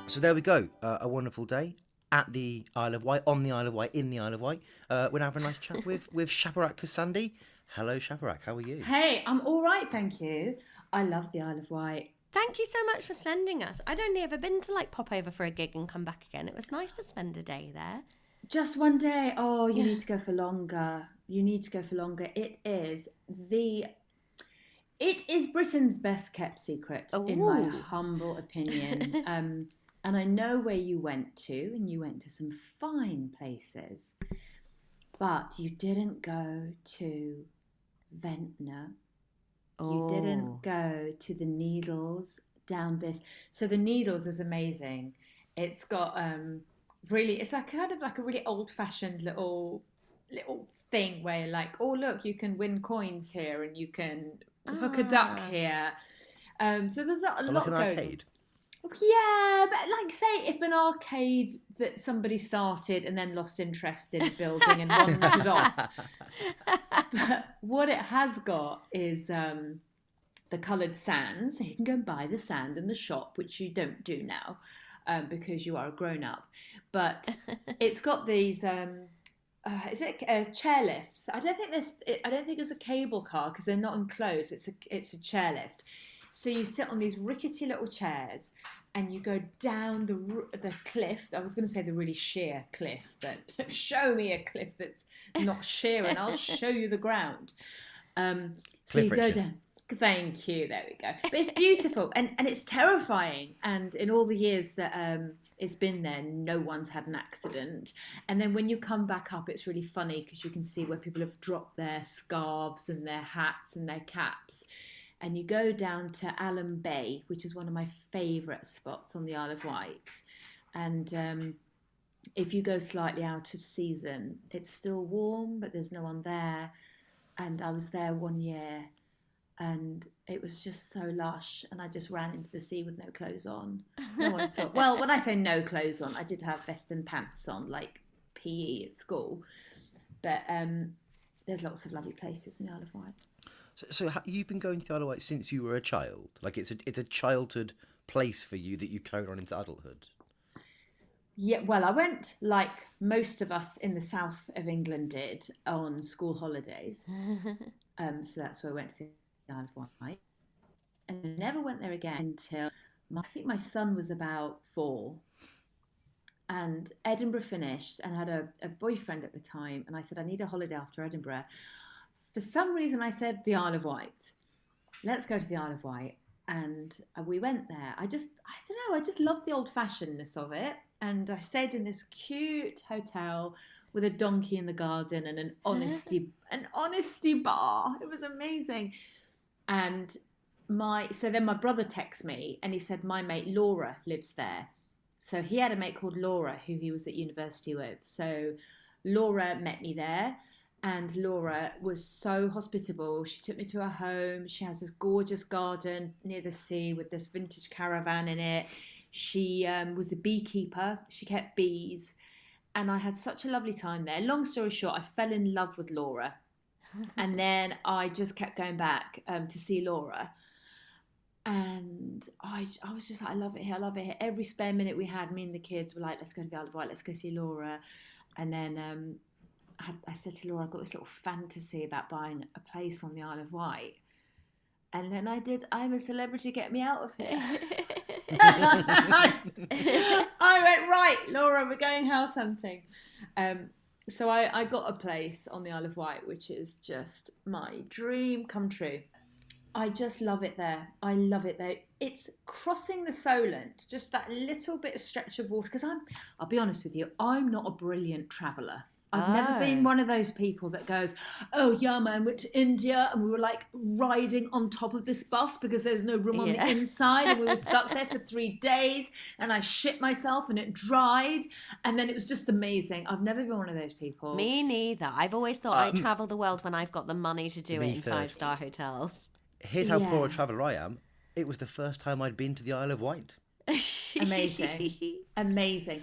So there we go. A wonderful day at the Isle of Wight, on the Isle of Wight, in the Isle of Wight. We're going to have a nice chat with Shaparak Khorsandi. Hello, Shaparak. How are you? Hey, I'm all right, thank you. I love the Isle of Wight. Thank you so much for sending us. I'd only ever been to pop over for a gig and come back again. It was nice to spend a day there. Just one day. Oh, you need to go for longer. It is Britain's best kept secret, in my humble opinion. And I know where you went to, and you went to some fine places, but you didn't go to Ventnor. You didn't go to the Needles down this. So the Needles is amazing. It's got it's kind of like a really old-fashioned little thing where oh look, you can win coins here and you can hook a duck here. So there's a lot like an going arcade. Yeah, but like say if an arcade that somebody started and then lost interest in building and wandered off. But what it has got is the coloured sand, so you can go and buy the sand in the shop, which you don't do now because you are a grown-up. But it's got these... is it chairlifts? I don't think it's a cable car because they're not enclosed. It's a chairlift. So you sit on these rickety little chairs and you go down the cliff. I was going to say the really sheer cliff, but show me a cliff that's not sheer and I'll show you the ground. So you go down. Thank you. There we go. But it's beautiful and it's terrifying. And in all the years that it's been there, no one's had an accident. And then when you come back up, it's really funny because you can see where people have dropped their scarves and their hats and their caps. And you go down to Allen Bay, which is one of my favourite spots on the Isle of Wight. And if you go slightly out of season, it's still warm, but there's no one there. And I was there one year and it was just so lush. And I just ran into the sea with no clothes on. No one saw. Well, when I say no clothes on, I did have vest and pants on, like PE at school. But there's lots of lovely places in the Isle of Wight. So you've been going to the Isle of Wight since you were a child? Like it's a childhood place for you that you've carried on into adulthood? Yeah, well, I went like most of us in the south of England did on school holidays. So that's where I went to the Isle of Wight. And I never went there again until I think my son was about 4. And Edinburgh finished and I had a boyfriend at the time. And I said, I need a holiday after Edinburgh. For some reason, I said the Isle of Wight. Let's go to the Isle of Wight. And we went there. I don't know, I just loved the old-fashionedness of it. And I stayed in this cute hotel with a donkey in the garden and an honesty bar. It was amazing. And so then my brother texted me and he said, my mate Laura lives there. So he had a mate called Laura who he was at university with. So Laura met me there. And Laura was so hospitable. She took me to her home. She has this gorgeous garden near the sea with this vintage caravan in it. She was a beekeeper. She kept bees. And I had such a lovely time there. Long story short, I fell in love with Laura. And then I just kept going back to see Laura. And I was just like, I love it here. I love it here. Every spare minute we had, me and the kids were like, let's go to the Isle of Wight. Let's go see Laura. And then... I said to Laura, I've got this little fantasy about buying a place on the Isle of Wight. And then I did I'm a Celebrity, Get Me Out of Here. I went, right, Laura, we're going house hunting. So I got a place on the Isle of Wight, which is just my dream come true. I just love it there. I love it there. It's crossing the Solent, just that little bit of stretch of water. Because I'll be honest with you, I'm not a brilliant traveller. I've never been one of those people that goes, oh, yeah, man, went to India and we were like riding on top of this bus because there was no room on the inside and we were stuck there for 3 days and I shit myself and it dried and then it was just amazing. I've never been one of those people. Me neither. I've always thought I'd travel the world when I've got the money to do it in 5-star hotels. Here's how poor a traveller I am. It was the first time I'd been to the Isle of Wight. Amazing. Amazing.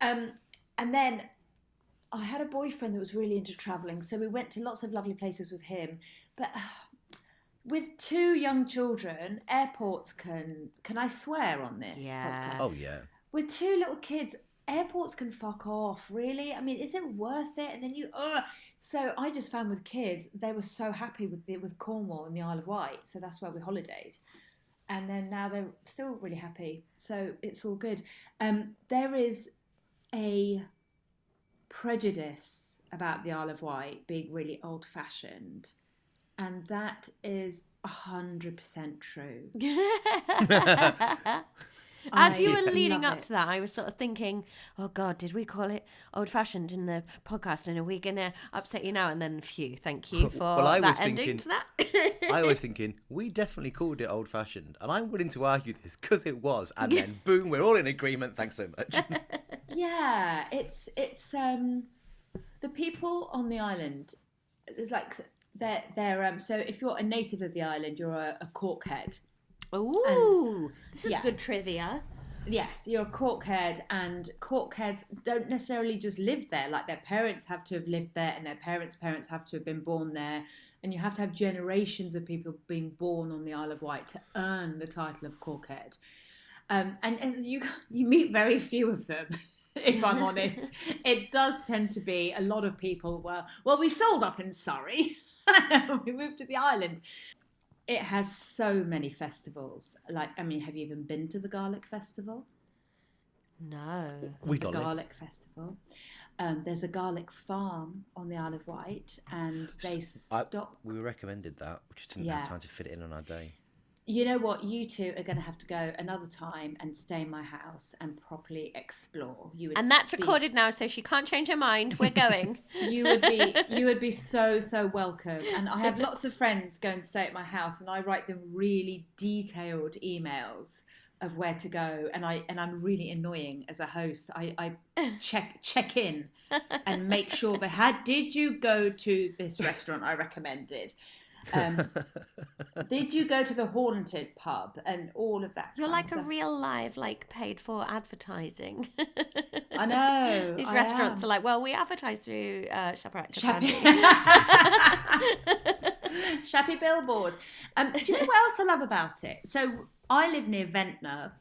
And then... I had a boyfriend that was really into travelling, so we went to lots of lovely places with him. But with 2 young children, airports can I swear on this? Yeah. podcast? Oh, yeah. With 2 little kids, airports can fuck off, really? I mean, is it worth it? And then So I just found with kids, they were so happy with Cornwall and the Isle of Wight, so that's where we holidayed. And then now they're still really happy, so it's all good. There is a... prejudice about the Isle of Wight being really old-fashioned, and that is 100% true. As you were leading up to that, I was sort of thinking, oh God, did we call it old-fashioned in the podcast, and are we going to upset you now? And then, phew, thank you for ending to that. I was thinking, we definitely called it old-fashioned, and I'm willing to argue this because it was, and then boom, we're all in agreement, thanks so much. Yeah, it's the people on the island, it's like they're so if you're a native of the island, you're a corkhead. Ooh, this is good trivia. Yes, you're a corkhead, and corkheads don't necessarily just live there. Like, their parents have to have lived there, and their parents' parents have to have been born there. And you have to have generations of people being born on the Isle of Wight to earn the title of corkhead. And as you meet very few of them, if I'm honest. It does tend to be a lot of people, well, we sold up in Surrey. We moved to the island. It has so many festivals. Like, I mean, have you even been to the Garlic Festival? No. There's a garlic festival. There's a garlic farm on the Isle of Wight, and they stop. We were recommended that. We just didn't have time to fit it in on our day. You know what? You two are going to have to go another time and stay in my house and properly explore. And that's recorded now, so she can't change her mind. We're going. You would be so welcome. And I have lots of friends go and stay at my house, and I write them really detailed emails of where to go. And I'm really annoying as a host. I check in and make sure did you go to this restaurant I recommended? Did you go to the haunted pub and all of that? You're like a real live, like, paid for advertising. I know. These restaurants are like, well, we advertise through Shaparak Khorsandi. Shappy billboard. Do you know what else I love about it? So I live near Ventnor,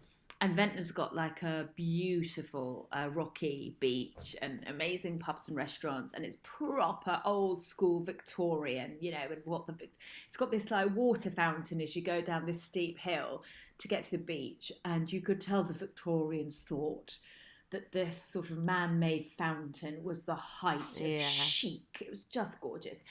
and Ventnor's got like a beautiful rocky beach and amazing pubs and restaurants, and it's proper old school Victorian, you know, and it's got this like water fountain as you go down this steep hill to get to the beach, and you could tell the Victorians thought that this sort of man-made fountain was the height of chic. It was just gorgeous.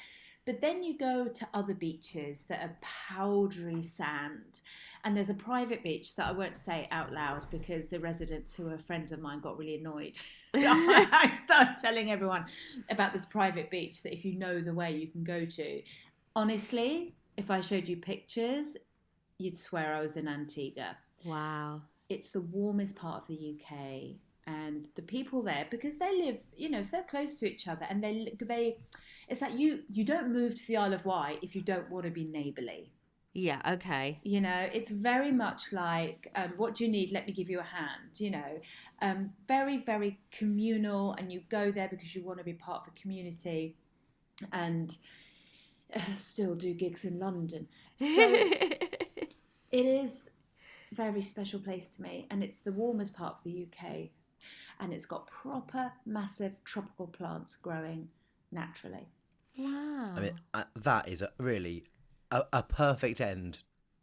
But then you go to other beaches that are powdery sand. And there's a private beach that I won't say out loud because the residents who are friends of mine got really annoyed. I started telling everyone about this private beach that if you know the way, you can go to. Honestly, if I showed you pictures, you'd swear I was in Antigua. Wow. It's the warmest part of the UK. And the people there, because they live, you know, so close to each other, and they it's like you don't move to the Isle of Wight if you don't want to be neighbourly. Yeah, okay. You know, it's very much like, what do you need? Let me give you a hand, you know. Very, very communal, and you go there because you want to be part of a community and still do gigs in London. So it is a very special place to me, and it's the warmest part of the UK, and it's got proper, massive tropical plants growing naturally. Wow. I mean, that is really a perfect end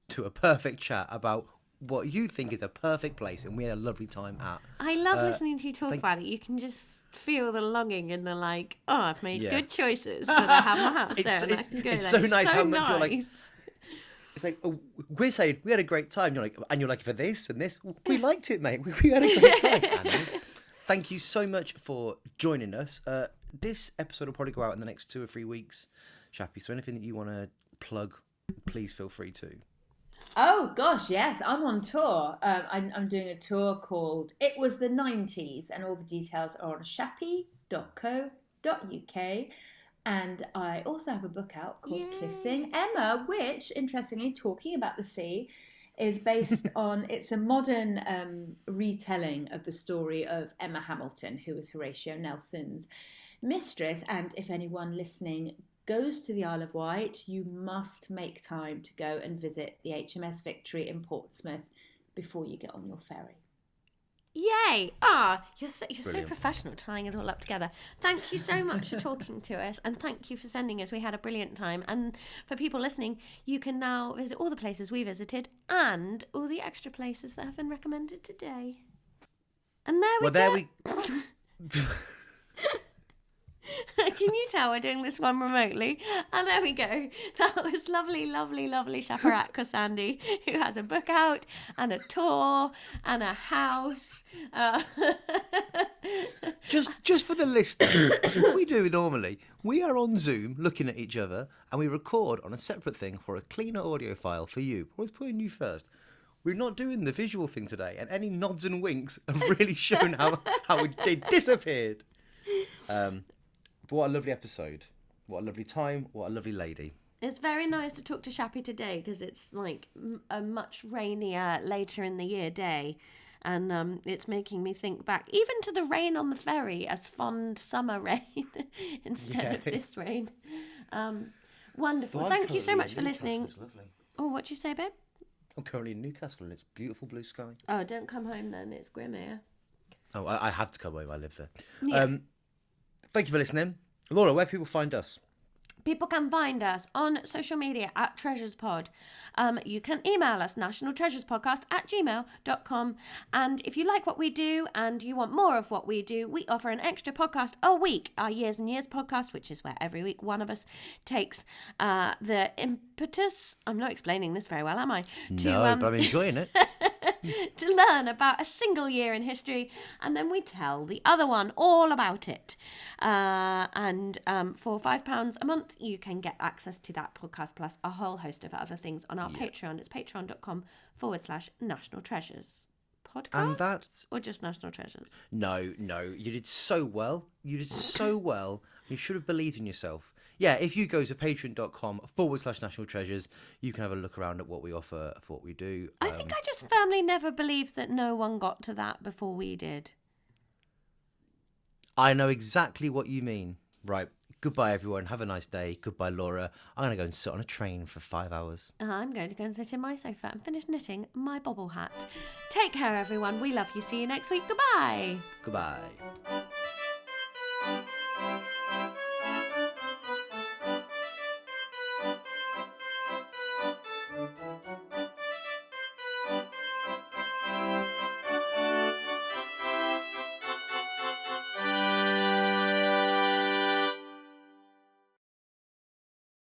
to a perfect chat about what you think is a perfect place, and we had a lovely time at. I love listening to you talk about it. You can just feel the longing and the like, oh, I've made good choices that I have my house there and I can go it's there. So nice how much you're like... It's like, oh, we're saying we had a great time. You're like, for this and this, we liked it, mate. We had a great time. Thank you so much for joining us. This episode will probably go out in the next 2 or 3 weeks, Shappy. So anything that you want to plug, please feel free to. Oh gosh, yes, I'm on tour. I'm doing a tour called It Was the 90s, and all the details are on shappy.co.uk. And I also have a book out called Kissing Emma, which, interestingly, talking about the sea, is based on, it's a modern retelling of the story of Emma Hamilton, who was Horatio Nelson's mistress. And if anyone listening goes to the Isle of Wight, you must make time to go and visit the HMS Victory in Portsmouth before you get on your ferry. Yay! You're so professional, tying it all up together. Thank you so much for talking to us, and thank you for sending us. We had a brilliant time. And for people listening, you can now visit all the places we visited and all the extra places that have been recommended today. And there we go. Can you tell we're doing this one remotely? And there we go. That was lovely, lovely, lovely Shaparak Khorsandi, who has a book out and a tour and a house. Just for the listener, so what we do normally, we are on Zoom looking at each other, and we record on a separate thing for a cleaner audio file for you. Always putting you first. We're not doing the visual thing today, and any nods and winks have really shown how they disappeared. But what a lovely episode. What a lovely time. What a lovely lady. It's very nice to talk to Shappy today because it's like a much rainier, later in the year day. And it's making me think back even to the rain on the ferry as fond summer rain instead of this rain. Wonderful. Well, Thank you so much for listening. It's lovely. Oh, what'd you say, babe? I'm currently in Newcastle and it's beautiful blue sky. Oh, don't come home then. It's grim here. Oh, I have to come home. I live there. Yeah. Thank you for listening. Laura, where can people find us? People can find us on social media at TreasuresPod. You can email us, nationaltreasurespodcast@gmail.com. And if you like what we do and you want more of what we do, we offer an extra podcast a week, our Years and Years podcast, which is where every week one of us takes the impetus. I'm not explaining this very well, am I? No, but I'm enjoying it. To learn about a single year in history, and then we tell the other one all about it. And for £5 a month, you can get access to that podcast plus a whole host of other things on our Patreon. It's patreon.com/National Treasures podcast. And that's... Or just National Treasures? No, you did so well. You did so well. You should have believed in yourself. Yeah, if you go to patreon.com/National Treasures, you can have a look around at what we offer for what we do. I think I just firmly never believed that no one got to that before we did. I know exactly what you mean. Right. Goodbye, everyone. Have a nice day. Goodbye, Laura. I'm going to go and sit on a train for 5 hours. I'm going to go and sit in my sofa and finish knitting my bobble hat. Take care, everyone. We love you. See you next week. Goodbye. Goodbye.